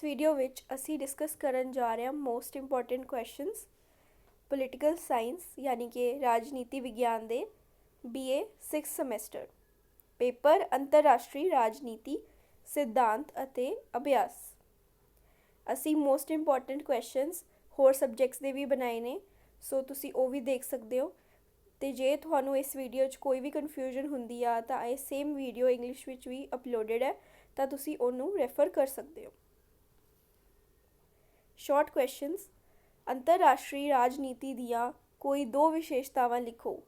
इस video which असी discuss करन जा रहे हैं most important questions political science यानी कि राजनीति विज्ञान दे BA 6 ਸਮੈਸਟਰ पेपर अंतरराष्ट्रीय राजनीति सिद्धांत ਅਤੇ ਅਭਿਆਸ। ਅਸੀਂ ਮੋਸਟ ਇੰਪੋਰਟੈਂਟ ਕੁਐਸਚਨਸ ਹੋਰ ਸਬਜੈਕਟਸ ਦੇ ਵੀ ਬਣਾਏ ਨੇ, ਸੋ ਤੁਸੀਂ ਉਹ ਵੀ ਦੇਖ ਸਕਦੇ ਹੋ। ਤੇ ਜੇ ਤੁਹਾਨੂੰ ਇਸ ਵੀਡੀਓ 'ਚ ਕੋਈ ਵੀ ਕਨਫਿਊਜ਼ਨ ਹੁੰਦੀ ਆ ਤਾਂ ਇਹ ਸੇਮ ਵੀਡੀਓ ਇੰਗਲਿਸ਼ ਵਿੱਚ ਵੀ ਅਪਲੋਡਡ ਹੈ, ਤਾਂ ਤੁਸੀਂ ਉਹਨੂੰ ਰੈਫਰ ਕਰ ਸਕਦੇ ਹੋ। Short questions. ਅੰਤਰਰਾਸ਼ਟਰੀ ਰਾਜਨੀਤੀ ਦੀਆਂ ਕੋਈ ਦੋ ਵਿਸ਼ੇਸ਼ਤਾਵਾਂ ਲਿਖੋ।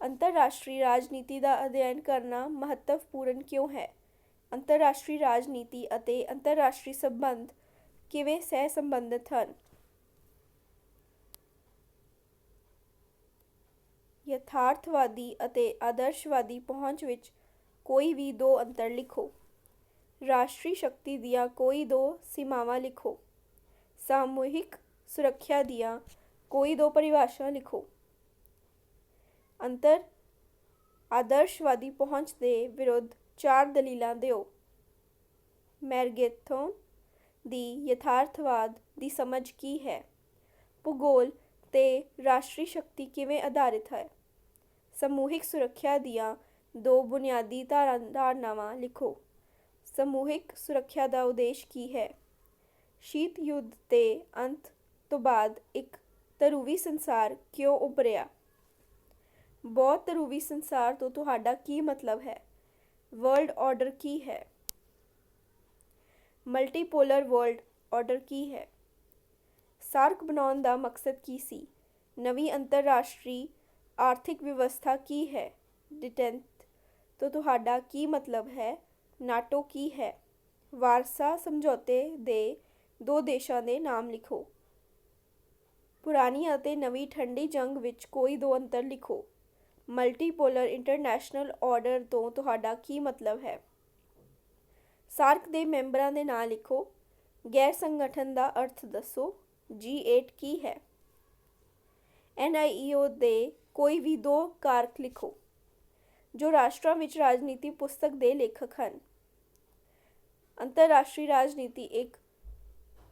ਅੰਤਰਰਾਸ਼ਟਰੀ ਰਾਜਨੀਤੀ ਦਾ ਅਧਿਐਨ ਕਰਨਾ ਮਹੱਤਵਪੂਰਨ ਕਿਉਂ ਹੈ? ਅੰਤਰਰਾਸ਼ਟਰੀ ਰਾਜਨੀਤੀ ਅਤੇ ਅੰਤਰਰਾਸ਼ਟਰੀ ਸੰਬੰਧ ਕਿਵੇਂ ਸਹਿ ਸੰਬੰਧਿਤ ਹਨ? ਯਥਾਰਥਵਾਦੀ ਅਤੇ ਆਦਰਸ਼ਵਾਦੀ ਪਹੁੰਚ ਵਿੱਚ ਕੋਈ ਵੀ ਦੋ ਅੰਤਰ ਲਿਖੋ। ਰਾਸ਼ਟਰੀ ਸ਼ਕਤੀ ਦੀਆਂ ਕੋਈ ਦੋ ਸੀਮਾਵਾਂ ਲਿਖੋ। ਸਾਮੂਹਿਕ ਸੁਰੱਖਿਆ ਦੀਆਂ ਕੋਈ ਦੋ ਪਰਿਭਾਸ਼ਾ ਲਿਖੋ। ਅੰਤਰ ਆਦਰਸ਼ਵਾਦੀ ਪਹੁੰਚ ਦੇ ਵਿਰੁੱਧ ਚਾਰ ਦਲੀਲਾਂ ਦਿਓ। ਮੈਰਗੇਥੋਨ ਦੀ ਯਥਾਰਥਵਾਦ ਦੀ ਸਮਝ ਕੀ ਹੈ? ਭੂਗੋਲ ਤੇ ਰਾਸ਼ਟਰੀ ਸ਼ਕਤੀ ਕਿਵੇਂ ਆਧਾਰਿਤ ਹੈ? ਸਮੂਹਿਕ ਸੁਰੱਖਿਆ ਦੀਆਂ ਦੋ ਬੁਨਿਆਦੀ ਧਾਰਨਾਵਾਂ ਲਿਖੋ। ਸਮੂਹਿਕ ਸੁਰੱਖਿਆ ਦਾ ਉਦੇਸ਼ ਕੀ ਹੈ? ਸ਼ੀਤ ਯੁੱਧ ਦੇ ਅੰਤ ਤੋਂ ਬਾਅਦ ਇੱਕ ਧਰੁਵੀ ਸੰਸਾਰ ਕਿਉਂ ਉੱਭਰਿਆ? ਬਹੁ ਧਰੁਵੀ ਸੰਸਾਰ ਤੋਂ ਤੁਹਾਡਾ ਕੀ ਮਤਲਬ ਹੈ? ਵਰਲਡ ਆਰਡਰ ਕੀ ਹੈ? ਮਲਟੀਪੋਲਰ ਵਰਲਡ ਆਰਡਰ ਕੀ ਹੈ? ਸਾਰਕ ਬਣਾਉਣ ਦਾ ਮਕਸਦ ਕੀ ਸੀ? ਨਵੀਂ ਅੰਤਰਰਾਸ਼ਟਰੀ ਆਰਥਿਕ ਵਿਵਸਥਾ ਕੀ ਹੈ? ਡਿਟੈਂਟ ਤੋਂ ਤੁਹਾਡਾ ਕੀ ਮਤਲਬ ਹੈ? ਨਾਟੋ ਕੀ ਹੈ? ਵਾਰਸਾ ਸਮਝੌਤੇ ਦੇ ਦੋ ਦੇਸ਼ਾਂ ਦੇ ਨਾਮ ਲਿਖੋ। ਪੁਰਾਣੀ ਅਤੇ ਨਵੀਂ ਠੰਡੀ ਜੰਗ ਵਿੱਚ ਕੋਈ ਦੋ ਅੰਤਰ ਲਿਖੋ। ਮਲਟੀਪੋਲਰ ਇੰਟਰਨੈਸ਼ਨਲ ਆਰਡਰ ਤੋਂ ਤੁਹਾਡਾ ਕੀ ਮਤਲਬ ਹੈ? ਸਾਰਕ ਦੇ ਮੈਂਬਰਾਂ ਦੇ ਨਾਂ ਲਿਖੋ। ਗੈਰ ਸੰਗਠਨ ਦਾ ਅਰਥ ਦੱਸੋ। G8 ਕੀ ਹੈ? NIEO ਦੇ ਕੋਈ ਵੀ ਦੋ ਕਾਰਕ ਲਿਖੋ ਜੋ ਰਾਸ਼ਟਰਾਂ ਵਿੱਚ ਰਾਜਨੀਤੀ ਪੁਸਤਕ ਦੇ ਲੇਖਕ ਹਨ। ਅੰਤਰਰਾਸ਼ਟਰੀ ਰਾਜਨੀਤੀ ਇੱਕ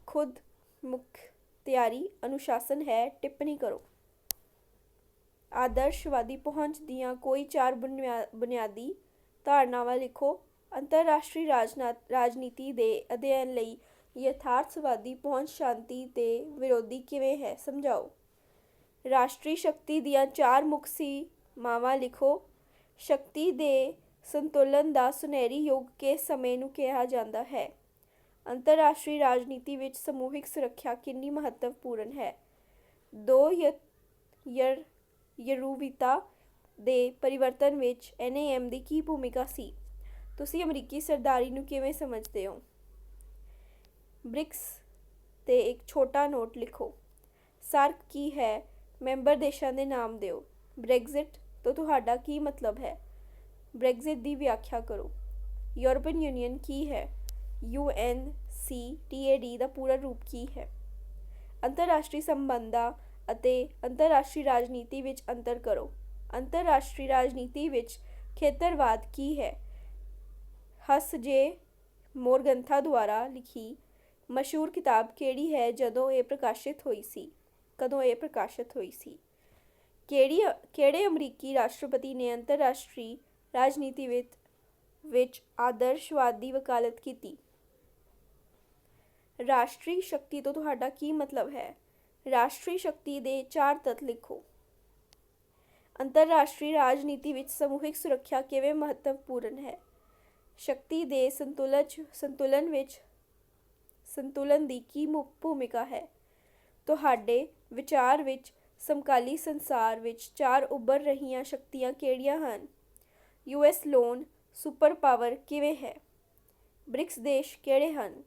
ਖੁਦ ਮੁਖਤਿਆਰੀ ਅਨੁਸ਼ਾਸਨ ਹੈ। ਟਿੱਪਣੀ ਕਰੋ। ਆਦਰਸ਼ਵਾਦੀ ਪਹੁੰਚ ਦੀਆਂ ਕੋਈ ਚਾਰ ਬੁਨਿਆਦੀ ਧਾਰਨਾਵਾਂ ਲਿਖੋ। ਅੰਤਰਰਾਸ਼ਟਰੀ ਰਾਜਨੀਤੀ ਦੇ ਅਧਿਐਨ ਲਈ ਯਥਾਰਥਵਾਦੀ ਪਹੁੰਚ ਸ਼ਾਂਤੀ ਦੇ ਵਿਰੋਧੀ ਕਿਵੇਂ ਹੈ? ਸਮਝਾਓ। ਰਾਸ਼ਟਰੀ ਸ਼ਕਤੀ ਦੀਆਂ ਚਾਰ ਮੁੱਖ ਸੀਮਾਵਾਂ ਲਿਖੋ। ਸ਼ਕਤੀ ਦੇ ਸੰਤੁਲਨ ਦਾ ਸੁਨਹਿਰੀ ਯੁੱਗ ਕਿਸ ਸਮੇਂ ਨੂੰ ਕਿਹਾ ਜਾਂਦਾ ਹੈ? ਅੰਤਰਰਾਸ਼ਟਰੀ ਰਾਜਨੀਤੀ ਵਿੱਚ ਸਮੂਹਿਕ ਸੁਰੱਖਿਆ ਕਿੰਨੀ ਮਹੱਤਵਪੂਰਨ ਹੈ? ਦੋ ਯਰੂਵੀਤਾ ਦੇ ਪਰਿਵਰਤਨ ਵਿੱਚ NAM ਦੀ ਕੀ ਭੂਮਿਕਾ ਸੀ? ਤੁਸੀਂ ਅਮਰੀਕੀ ਸਰਦਾਰੀ ਨੂੰ ਕਿਵੇਂ ਸਮਝਦੇ ਹੋ? ਬ੍ਰਿਕਸ ਤੇ ਇੱਕ ਛੋਟਾ ਨੋਟ ਲਿਖੋ। ਸਾਰਕ ਕੀ ਹੈ? ਮੈਂਬਰ ਦੇਸ਼ਾਂ ਦੇ ਨਾਮ ਦਿਓ। ਬ੍ਰੈਗਜ਼ਿਟ ਤੋਂ ਤੁਹਾਡਾ ਕੀ ਮਤਲਬ ਹੈ? ਬ੍ਰੈਗਜ਼ਿਟ ਦੀ ਵਿਆਖਿਆ ਕਰੋ। ਯੂਰਪੀਅਨ ਯੂਨੀਅਨ ਕੀ ਹੈ? UNCTAD ਦਾ ਪੂਰਾ ਰੂਪ ਕੀ ਹੈ? ਅੰਤਰਰਾਸ਼ਟਰੀ ਸੰਬੰਧਾਂ ਅਤੇ ਅੰਤਰਰਾਸ਼ਟਰੀ ਰਾਜਨੀਤੀ ਵਿੱਚ ਅੰਤਰ ਕਰੋ। ਅੰਤਰਰਾਸ਼ਟਰੀ ਰਾਜਨੀਤੀ ਵਿੱਚ ਖੇਤਰਵਾਦ ਕੀ ਹੈ? ਹਸ-ਜੇ ਮੋਰਗੰਥਾ ਦੁਆਰਾ ਲਿਖੀ ਮਸ਼ਹੂਰ ਕਿਤਾਬ ਕਿਹੜੀ ਹੈ? ਕਦੋਂ ਇਹ ਪ੍ਰਕਾਸ਼ਿਤ ਹੋਈ ਸੀ? ਕਿਹੜੇ ਅਮਰੀਕੀ ਰਾਸ਼ਟਰਪਤੀ ਨੇ ਅੰਤਰਰਾਸ਼ਟਰੀ ਰਾਜਨੀਤੀ ਵਿੱਚ ਆਦਰਸ਼ਵਾਦੀ ਵਕਾਲਤ ਕੀਤੀ? ਰਾਸ਼ਟਰੀ ਸ਼ਕਤੀ ਤੋਂ ਤੁਹਾਡਾ ਕੀ ਮਤਲਬ ਹੈ? ਰਾਸ਼ਟਰੀ ਸ਼ਕਤੀ ਦੇ ਚਾਰ ਤੱਤ ਲਿਖੋ। ਅੰਤਰਰਾਸ਼ਟਰੀ ਰਾਜਨੀਤੀ ਵਿੱਚ ਸਮੂਹਿਕ ਸੁਰੱਖਿਆ ਕਿਵੇਂ ਮਹੱਤਵਪੂਰਨ ਹੈ? ਸ਼ਕਤੀ ਦੇ ਸੰਤੁਲਨ ਦੀ ਕੀ ਭੂਮਿਕਾ ਹੈ? ਤੁਹਾਡੇ ਵਿਚਾਰ ਵਿੱਚ ਸਮਕਾਲੀ ਸੰਸਾਰ ਵਿੱਚ ਚਾਰ ਉੱਭਰ ਰਹੀਆਂ ਸ਼ਕਤੀਆਂ ਕਿਹੜੀਆਂ ਹਨ? US ਲੋਨ ਸੁਪਰ ਪਾਵਰ ਕਿਵੇਂ ਹੈ? ਬ੍ਰਿਕਸ ਦੇਸ਼ ਕਿਹੜੇ ਹਨ?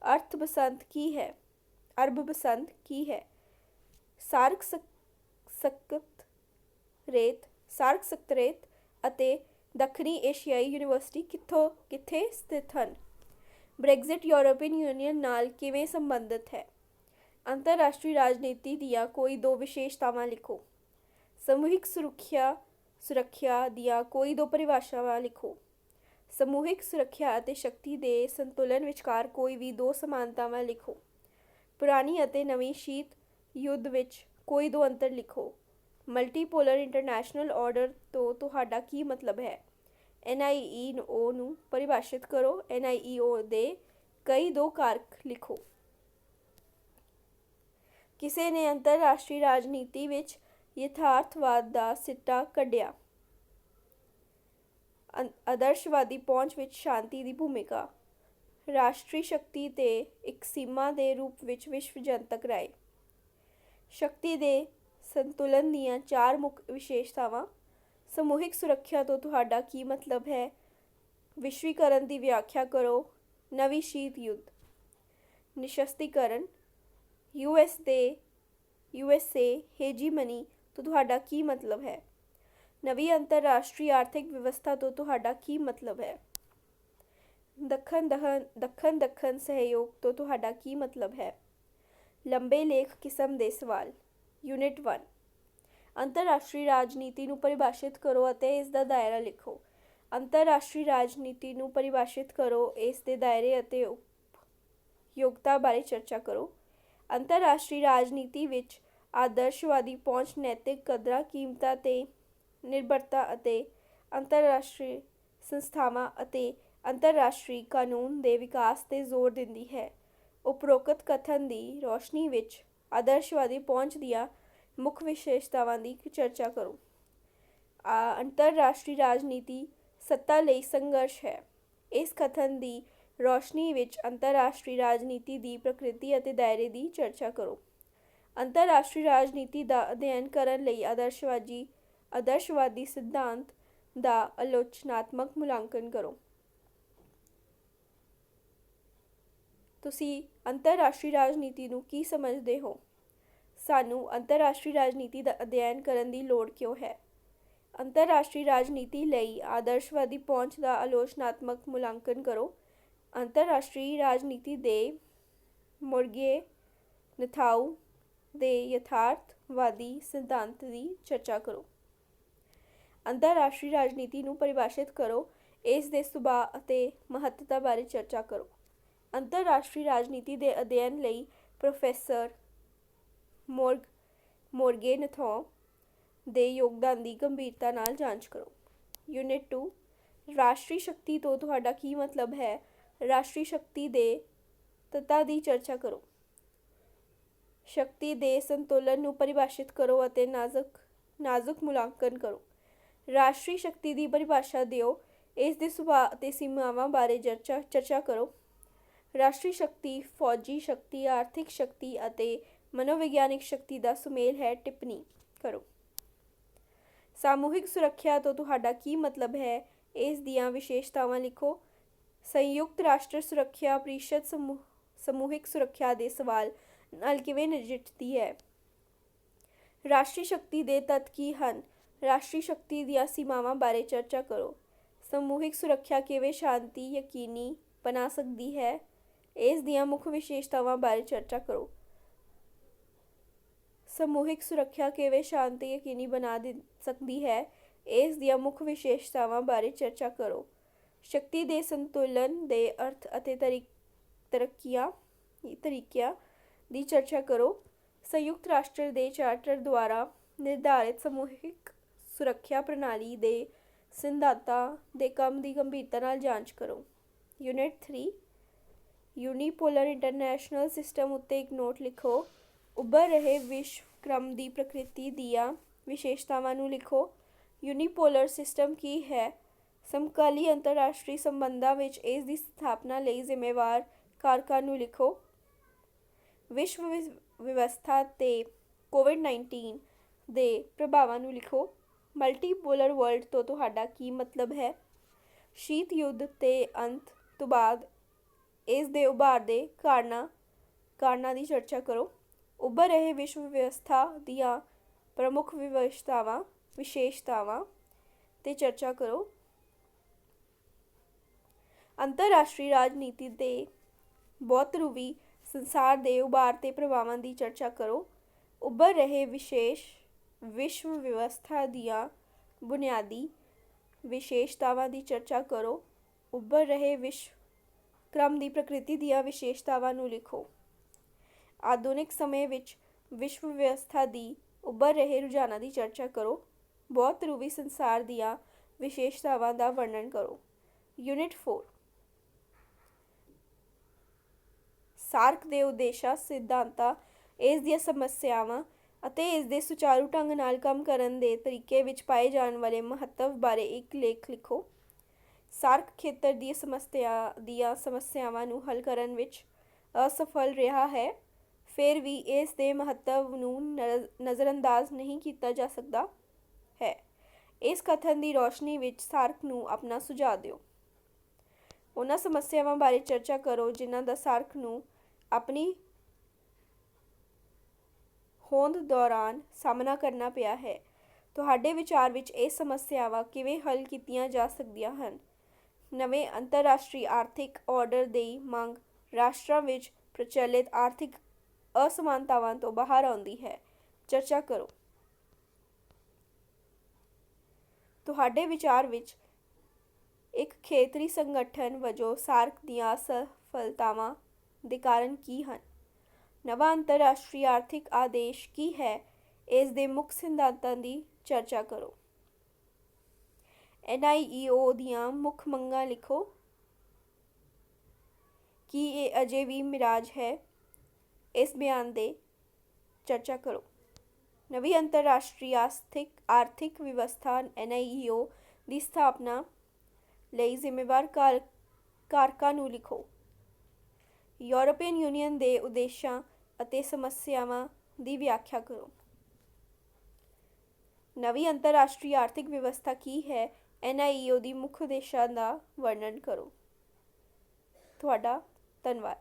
ਅਰਬ ਬਸੰਤ ਕੀ ਹੈ? ਸਾਰਕ ਸਕੱਤਰੇਤ ਅਤੇ ਦੱਖਣੀ ਏਸ਼ੀਆਈ ਯੂਨੀਵਰਸਿਟੀ ਕਿੱਥੇ ਸਥਿਤ ਹਨ? ਬ੍ਰੈਗਜ਼ਿਟ ਯੂਰਪੀਅਨ ਯੂਨੀਅਨ ਨਾਲ ਕਿਵੇਂ ਸੰਬੰਧਿਤ ਹੈ? ਅੰਤਰਰਾਸ਼ਟਰੀ ਰਾਜਨੀਤੀ ਦੀਆਂ ਕੋਈ ਦੋ ਵਿਸ਼ੇਸ਼ਤਾਵਾਂ ਲਿਖੋ। ਸਮੂਹਿਕ ਸੁਰੱਖਿਆ ਦੀਆਂ ਕੋਈ ਦੋ ਪਰਿਭਾਸ਼ਾਵਾਂ ਲਿਖੋ। ਸਮੂਹਿਕ ਸੁਰੱਖਿਆ ਅਤੇ ਸ਼ਕਤੀ ਦੇ ਸੰਤੁਲਨ ਵਿਚਕਾਰ ਕੋਈ ਵੀ ਦੋ ਸਮਾਨਤਾਵਾਂ ਲਿਖੋ। ਪੁਰਾਣੀ ਅਤੇ ਨਵੀਂ ਸ਼ੀਤ ਯੁੱਧ ਵਿੱਚ ਕੋਈ ਦੋ ਅੰਤਰ ਲਿਖੋ। ਮਲਟੀਪੋਲਰ ਇੰਟਰਨੈਸ਼ਨਲ ਆਰਡਰ ਤੋਂ ਤੁਹਾਡਾ ਕੀ ਮਤਲਬ ਹੈ? NIEO ਨੂੰ ਪਰਿਭਾਸ਼ਿਤ ਕਰੋ। NIEO ਦੇ ਕਈ ਦੋ ਕਾਰਕ ਲਿਖੋ। ਕਿਸੇ ਨੇ ਅੰਤਰਰਾਸ਼ਟਰੀ ਰਾਜਨੀਤੀ ਵਿੱਚ ਯਥਾਰਥਵਾਦ ਦਾ ਸਿੱਟਾ ਕੱਢਿਆ। ਆਦਰਸ਼ਵਾਦੀ ਪਹੁੰਚ ਵਿੱਚ ਸ਼ਾਂਤੀ ਦੀ ਭੂਮਿਕਾ। ਰਾਸ਼ਟਰੀ ਸ਼ਕਤੀ ਤੇ ਇੱਕ ਸੀਮਾ ਦੇ ਰੂਪ ਵਿੱਚ ਵਿਸ਼ਵ ਜਨਤਕ ਰਾਏ। ਸ਼ਕਤੀ ਦੇ ਸੰਤੁਲਨ ਦੀਆਂ ਚਾਰ ਮੁੱਖ ਵਿਸ਼ੇਸ਼ਤਾਵਾਂ। ਸਮੂਹਿਕ ਸੁਰੱਖਿਆ ਤੋਂ ਤੁਹਾਡਾ ਕੀ ਮਤਲਬ ਹੈ? ਵਿਸ਼ਵੀਕਰਨ ਦੀ ਵਿਆਖਿਆ ਕਰੋ। ਨਵੀਂ ਸ਼ੀਤ ਯੁੱਧ। ਨਿਸ਼ਸਤੀਕਰਨ। USA ਹੇਜੀਮਨੀ ਤੋਂ ਤੁਹਾਡਾ ਕੀ ਮਤਲਬ ਹੈ? ਨਵੀਂ ਅੰਤਰਰਾਸ਼ਟਰੀ ਆਰਥਿਕ ਵਿਵਸਥਾ ਤੋਂ ਤੁਹਾਡਾ ਕੀ ਮਤਲਬ ਹੈ? ਦੱਖਣ ਸਹਿਯੋਗ ਤੋਂ ਤੁਹਾਡਾ ਕੀ ਮਤਲਬ ਹੈ? ਲੰਬੇ ਲੇਖ ਕਿਸਮ ਦੇ ਸਵਾਲ। ਯੂਨਿਟ 1। ਅੰਤਰਰਾਸ਼ਟਰੀ ਰਾਜਨੀਤੀ ਨੂੰ ਪਰਿਭਾਸ਼ਿਤ ਕਰੋ ਅਤੇ ਇਸ ਦਾ ਦਾਇਰਾ ਲਿਖੋ। ਅੰਤਰਰਾਸ਼ਟਰੀ ਰਾਜਨੀਤੀ ਨੂੰ ਪਰਿਭਾਸ਼ਿਤ ਕਰੋ, ਇਸ ਦੇ ਦਾਇਰੇ ਅਤੇ ਉਪਯੋਗਤਾ ਬਾਰੇ ਚਰਚਾ ਕਰੋ। ਅੰਤਰਰਾਸ਼ਟਰੀ ਰਾਜਨੀਤੀ ਵਿੱਚ ਆਦਰਸ਼ਵਾਦੀ ਪਹੁੰਚ, ਨੈਤਿਕ ਕਦਰਾਂ ਕੀਮਤਾਂ ਤੇ ਨਿਰਭਰਤਾ ਅਤੇ ਅੰਤਰਰਾਸ਼ਟਰੀ ਸੰਸਥਾਵਾਂ ਅਤੇ ਅੰਤਰਰਾਸ਼ਟਰੀ ਕਾਨੂੰਨ ਦੇ ਵਿਕਾਸ ਤੇ ਜ਼ੋਰ ਦਿੰਦੀ ਹੈ। ਉਪਰੋਕਤ ਕਥਨ ਦੀ ਰੋਸ਼ਨੀ ਵਿੱਚ ਆਦਰਸ਼ਵਾਦੀ ਪਹੁੰਚ ਦੀਆਂ ਮੁੱਖ ਵਿਸ਼ੇਸ਼ਤਾਵਾਂ ਦੀ ਚਰਚਾ ਕਰੋ। ਅੰਤਰਰਾਸ਼ਟਰੀ ਰਾਜਨੀਤੀ ਸੱਤਾ ਲਈ ਸੰਘਰਸ਼ ਹੈ। ਇਸ ਕਥਨ ਦੀ ਰੋਸ਼ਨੀ ਵਿੱਚ ਅੰਤਰਰਾਸ਼ਟਰੀ ਰਾਜਨੀਤੀ ਦੀ ਪ੍ਰਕਿਰਤੀ ਅਤੇ ਦਾਇਰੇ ਦੀ ਚਰਚਾ ਕਰੋ। ਅੰਤਰਰਾਸ਼ਟਰੀ ਰਾਜਨੀਤੀ ਦਾ ਅਧਿਐਨ ਕਰਨ ਲਈ ਆਦਰਸ਼ਵਾਦੀ ਸਿਧਾਂਤ ਦਾ ਆਲੋਚਨਾਤਮਕ ਮੁਲਾਂਕਣ ਕਰੋ। ਤੁਸੀਂ ਅੰਤਰਰਾਸ਼ਟਰੀ ਰਾਜਨੀਤੀ ਨੂੰ ਕੀ ਸਮਝਦੇ ਹੋ? ਸਾਨੂੰ ਅੰਤਰਰਾਸ਼ਟਰੀ ਰਾਜਨੀਤੀ ਦਾ ਅਧਿਐਨ ਕਰਨ ਦੀ ਲੋੜ ਕਿਉਂ ਹੈ? ਅੰਤਰਰਾਸ਼ਟਰੀ ਰਾਜਨੀਤੀ ਲਈ ਆਦਰਸ਼ਵਾਦੀ ਪਹੁੰਚ ਦਾ ਆਲੋਚਨਾਤਮਕ ਮੁਲਾਂਕਣ ਕਰੋ। ਅੰਤਰਰਾਸ਼ਟਰੀ ਰਾਜਨੀਤੀ ਦੇ ਮੋਰਗੇਨਥਾਊ ਦੇ ਯਥਾਰਥਵਾਦੀ ਸਿਧਾਂਤ ਦੀ ਚਰਚਾ ਕਰੋ। ਅੰਤਰਰਾਸ਼ਟਰੀ ਰਾਜਨੀਤੀ ਨੂੰ ਪਰਿਭਾਸ਼ਿਤ ਕਰੋ, ਇਸ ਦੇ ਸੁਭਾਅ ਅਤੇ ਮਹੱਤਤਾ ਬਾਰੇ ਚਰਚਾ ਕਰੋ। ਅੰਤਰਰਾਸ਼ਟਰੀ ਰਾਜਨੀਤੀ ਦੇ ਅਧਿਐਨ ਲਈ ਪ੍ਰੋਫੈਸਰ ਮੋਰਗੇਨਥਾਊ ਦੇ ਯੋਗਦਾਨ ਦੀ ਗੰਭੀਰਤਾ ਨਾਲ ਜਾਂਚ ਕਰੋ। ਯੂਨਿਟ 2। ਰਾਸ਼ਟਰੀ ਸ਼ਕਤੀ ਤੋਂ ਤੁਹਾਡਾ ਕੀ ਮਤਲਬ ਹੈ? ਰਾਸ਼ਟਰੀ ਸ਼ਕਤੀ ਦੇ ਤੱਤਾਂ ਦੀ ਚਰਚਾ ਕਰੋ। ਸ਼ਕਤੀ ਦੇ ਸੰਤੁਲਨ ਨੂੰ ਪਰਿਭਾਸ਼ਿਤ ਕਰੋ ਅਤੇ ਨਾਜ਼ੁਕ ਮੁਲਾਂਕਣ ਕਰੋ। ਰਾਸ਼ਟਰੀ ਸ਼ਕਤੀ ਦੀ ਪਰਿਭਾਸ਼ਾ ਦਿਓ, ਇਸ ਦੇ ਸੁਭਾਅ ਅਤੇ ਸੀਮਾਵਾਂ ਬਾਰੇ ਚਰਚਾ ਕਰੋ। ਰਾਸ਼ਟਰੀ ਸ਼ਕਤੀ ਫੌਜੀ ਸ਼ਕਤੀ, ਆਰਥਿਕ ਸ਼ਕਤੀ ਅਤੇ ਮਨੋਵਿਗਿਆਨਿਕ ਸ਼ਕਤੀ ਦਾ ਸੁਮੇਲ ਹੈ। ਟਿੱਪਣੀ ਕਰੋ। ਸਾਮੂਹਿਕ ਸੁਰੱਖਿਆ ਤੋਂ ਤੁਹਾਡਾ ਕੀ ਮਤਲਬ ਹੈ? ਇਸ ਦੀਆਂ ਵਿਸ਼ੇਸ਼ਤਾਵਾਂ ਲਿਖੋ। ਸੰਯੁਕਤ ਰਾਸ਼ਟਰ ਸੁਰੱਖਿਆ ਪਰਿਸ਼ਦ ਸਮੂਹਿਕ ਸੁਰੱਖਿਆ ਦੇ ਸਵਾਲ ਨਾਲ ਕਿਵੇਂ ਨਜਿੱਠਦੀ ਹੈ? ਰਾਸ਼ਟਰੀ ਸ਼ਕਤੀ ਦੇ ਤੱਤ ਕੀ ਹਨ? ਰਾਸ਼ਟਰੀ ਸ਼ਕਤੀ ਦੀਆਂ ਸੀਮਾਵਾਂ ਬਾਰੇ ਚਰਚਾ ਕਰੋ। ਸਮੂਹਿਕ ਸੁਰੱਖਿਆ ਕਿਵੇਂ ਸ਼ਾਂਤੀ ਯਕੀਨੀ ਬਣਾ ਸਕਦੀ ਹੈ? ਇਸ ਦੀਆਂ ਮੁੱਖ ਵਿਸ਼ੇਸ਼ਤਾਵਾਂ ਬਾਰੇ ਚਰਚਾ ਕਰੋ। ਸਮੂਹਿਕ ਸੁਰੱਖਿਆ ਕਿਵੇਂ ਸ਼ਾਂਤੀ ਯਕੀਨੀ ਬਣਾ ਸਕਦੀ ਹੈ? ਇਸ ਦੀਆਂ ਮੁੱਖ ਵਿਸ਼ੇਸ਼ਤਾਵਾਂ ਬਾਰੇ ਚਰਚਾ ਕਰੋ। ਸ਼ਕਤੀ ਦੇ ਸੰਤੁਲਨ ਦੇ ਅਰਥ ਅਤੇ ਤਰੀਕਿਆਂ ਦੀ ਚਰਚਾ ਕਰੋ। ਸੰਯੁਕਤ ਰਾਸ਼ਟਰ ਦੇ ਚਾਰਟਰ ਦੁਆਰਾ ਨਿਰਧਾਰਿਤ ਸਮੂਹਿਕ ਸੁਰੱਖਿਆ ਪ੍ਰਣਾਲੀ ਦੇ ਸਿਧਾਂਤਾਂ ਦੇ ਕੰਮ ਦੀ ਗੰਭੀਰਤਾ ਨਾਲ ਜਾਂਚ ਕਰੋ। ਯੂਨਿਟ 3। ਯੂਨੀਪੋਲਰ ਇੰਟਰਨੈਸ਼ਨਲ ਸਿਸਟਮ ਉੱਤੇ ਇੱਕ ਨੋਟ ਲਿਖੋ। ਉੱਭਰ ਰਹੇ ਵਿਸ਼ਵ ਕ੍ਰਮ ਦੀ ਪ੍ਰਕਿਰਤੀ ਦੀਆਂ ਵਿਸ਼ੇਸ਼ਤਾਵਾਂ ਨੂੰ ਲਿਖੋ। ਯੂਨੀਪੋਲਰ ਸਿਸਟਮ ਕੀ ਹੈ? ਸਮਕਾਲੀ ਅੰਤਰਰਾਸ਼ਟਰੀ ਸੰਬੰਧਾਂ ਵਿੱਚ ਇਸ ਦੀ ਸਥਾਪਨਾ ਲਈ ਜ਼ਿੰਮੇਵਾਰ ਕਾਰਕਾਂ ਨੂੰ ਲਿਖੋ। ਵਿਸ਼ਵ ਵਿਵਸਥਾ ਤੇ COVID-19 ਦੇ ਪ੍ਰਭਾਵਾਂ ਨੂੰ ਲਿਖੋ। ਮਲਟੀਪੋਲਰ ਵਰਲਡ ਤੋਂ ਤੁਹਾਡਾ ਕੀ ਮਤਲਬ ਹੈ? ਸ਼ੀਤ ਯੁੱਧ ਦੇ ਅੰਤ ਤੋਂ ਬਾਅਦ ਇਸ ਦੇ ਉਭਾਰ ਦੇ ਕਾਰਨਾਂ ਦੀ ਚਰਚਾ ਕਰੋ। ਉੱਭਰ ਰਹੇ ਵਿਸ਼ਵ ਵਿਵਸਥਾ ਦੀਆਂ ਪ੍ਰਮੁੱਖ ਵਿਸ਼ੇਸ਼ਤਾਵਾਂ ਤੇ ਚਰਚਾ ਕਰੋ। ਅੰਤਰਰਾਸ਼ਟਰੀ ਰਾਜਨੀਤੀ ਦੇ ਬਹੁਧਰੂਵੀ ਸੰਸਾਰ ਦੇ ਉਭਾਰ ਤੇ ਪ੍ਰਭਾਵਾਂ ਦੀ ਚਰਚਾ ਕਰੋ। ਉੱਭਰ ਰਹੇ ਵਿਸ਼ਵ ਵਿਵਸਥਾ ਦੀਆਂ ਬੁਨਿਆਦੀ ਵਿਸ਼ੇਸ਼ਤਾਵਾਂ ਦੀ ਚਰਚਾ ਕਰੋ। ਉੱਭਰ ਰਹੇ ਵਿਸ਼ਵ ਕ੍ਰਮ ਦੀ ਪ੍ਰਕਿਰਤੀ ਦੀਆਂ ਵਿਸ਼ੇਸ਼ਤਾਵਾਂ ਨੂੰ ਲਿਖੋ। ਆਧੁਨਿਕ ਸਮੇਂ ਵਿੱਚ ਵਿਸ਼ਵ ਵਿਵਸਥਾ ਦੀ ਉੱਭਰ ਰਹੇ ਰੁਝਾਨਾਂ ਦੀ ਚਰਚਾ ਕਰੋ। ਬਹੁਤ ਰੂਪੀ ਸੰਸਾਰ ਦੀਆਂ ਵਿਸ਼ੇਸ਼ਤਾਵਾਂ ਦਾ ਵਰਣਨ ਕਰੋ। ਯੂਨਿਟ 4 ਸਾਰਕ ਦੇ ਉਦੇਸ਼ਾਂ, ਸਿਧਾਂਤਾਂ, ਇਸ ਦੀਆਂ ਸਮੱਸਿਆਵਾਂ ਅਤੇ ਇਸ ਦੇ ਸੁਚਾਰੂ ਢੰਗ ਨਾਲ ਕੰਮ ਕਰਨ ਦੇ ਤਰੀਕੇ ਵਿੱਚ ਪਾਏ ਜਾਣ ਵਾਲੇ ਮਹੱਤਵ ਬਾਰੇ ਇੱਕ ਲੇਖ ਲਿਖੋ। ਸਾਰਕ ਖੇਤਰ ਦੀਆਂ ਸਮੱਸਿਆਵਾਂ ਨੂੰ ਹੱਲ ਕਰਨ ਵਿੱਚ ਅਸਫਲ ਰਿਹਾ ਹੈ, ਫਿਰ ਵੀ ਇਸ ਦੇ ਮਹੱਤਵ ਨੂੰ ਨਜ਼ਰਅੰਦਾਜ਼ ਨਹੀਂ ਕੀਤਾ ਜਾ ਸਕਦਾ ਹੈ। ਇਸ ਕਥਨ ਦੀ ਰੋਸ਼ਨੀ ਵਿੱਚ ਸਾਰਕ ਨੂੰ ਆਪਣਾ ਸੁਝਾਅ ਦਿਓ। ਉਹਨਾਂ ਸਮੱਸਿਆਵਾਂ ਬਾਰੇ ਚਰਚਾ ਕਰੋ ਜਿਨ੍ਹਾਂ ਦਾ ਸਾਰਕ ਨੂੰ ਆਪਣੀ ਹੋਂਦ ਦੌਰਾਨ ਸਾਹਮਣਾ ਕਰਨਾ ਪਿਆ ਹੈ। ਤੁਹਾਡੇ ਵਿਚਾਰ ਵਿੱਚ ਇਹ ਸਮੱਸਿਆਵਾਂ ਕਿਵੇਂ ਹੱਲ ਕੀਤੀਆਂ ਜਾ ਸਕਦੀਆਂ ਹਨ? ਨਵੇਂ ਅੰਤਰਰਾਸ਼ਟਰੀ ਆਰਥਿਕ ਆਰਡਰ ਦੀ ਮੰਗ ਰਾਸ਼ਟਰਾਂ ਵਿੱਚ ਪ੍ਰਚਲਿਤ ਆਰਥਿਕ ਅਸਮਾਨਤਾਵਾਂ ਤੋਂ ਬਾਹਰ ਆਉਂਦੀ ਹੈ। ਚਰਚਾ ਕਰੋ। ਤੁਹਾਡੇ ਵਿਚਾਰ ਵਿੱਚ ਇੱਕ ਖੇਤਰੀ ਸੰਗਠਨ ਵਜੋਂ ਸਾਰਕ ਦੀਆਂ ਅਸਫਲਤਾਵਾਂ ਦੇ ਕਾਰਨ ਕੀ ਹਨ? ਨਵਾਂ ਅੰਤਰਰਾਸ਼ਟਰੀ ਆਰਥਿਕ ਆਦੇਸ਼ ਕੀ ਹੈ? ਇਸ ਦੇ ਮੁੱਖ ਸਿਧਾਂਤਾਂ ਦੀ ਚਰਚਾ ਕਰੋ। NIEO ਦੀਆਂ ਮੁੱਖ ਮੰਗਾਂ ਲਿਖੋ। ਕੀ ਇਹ ਅਜੇ ਵੀ ਮਿਰਾਜ ਹੈ? ਇਸ ਬਿਆਨ ਦੇ ਚਰਚਾ ਕਰੋ। ਨਵੀਂ ਅੰਤਰਰਾਸ਼ਟਰੀ ਆਰਥਿਕ ਵਿਵਸਥਾ NIEO ਦੀ ਸਥਾਪਨਾ ਲਈ ਜ਼ਿੰਮੇਵਾਰ ਕਾਰਕਾਂ ਨੂੰ ਲਿਖੋ। ਯੂਰਪੀਅਨ ਯੂਨੀਅਨ ਦੇ ਉਦੇਸ਼ਾਂ ਅਤੇ ਸਮੱਸਿਆਵਾਂ ਦੀ ਵਿਆਖਿਆ ਕਰੋ। ਨਵੀਂ ਅੰਤਰਰਾਸ਼ਟਰੀ ਆਰਥਿਕ ਵਿਵਸਥਾ ਕੀ ਹੈ? NIEO ਦੀ ਮੁੱਖ ਉਦੇਸ਼ਾਂ ਦਾ ਵਰਣਨ ਕਰੋ। ਤੁਹਾਡਾ ਧੰਨਵਾਦ।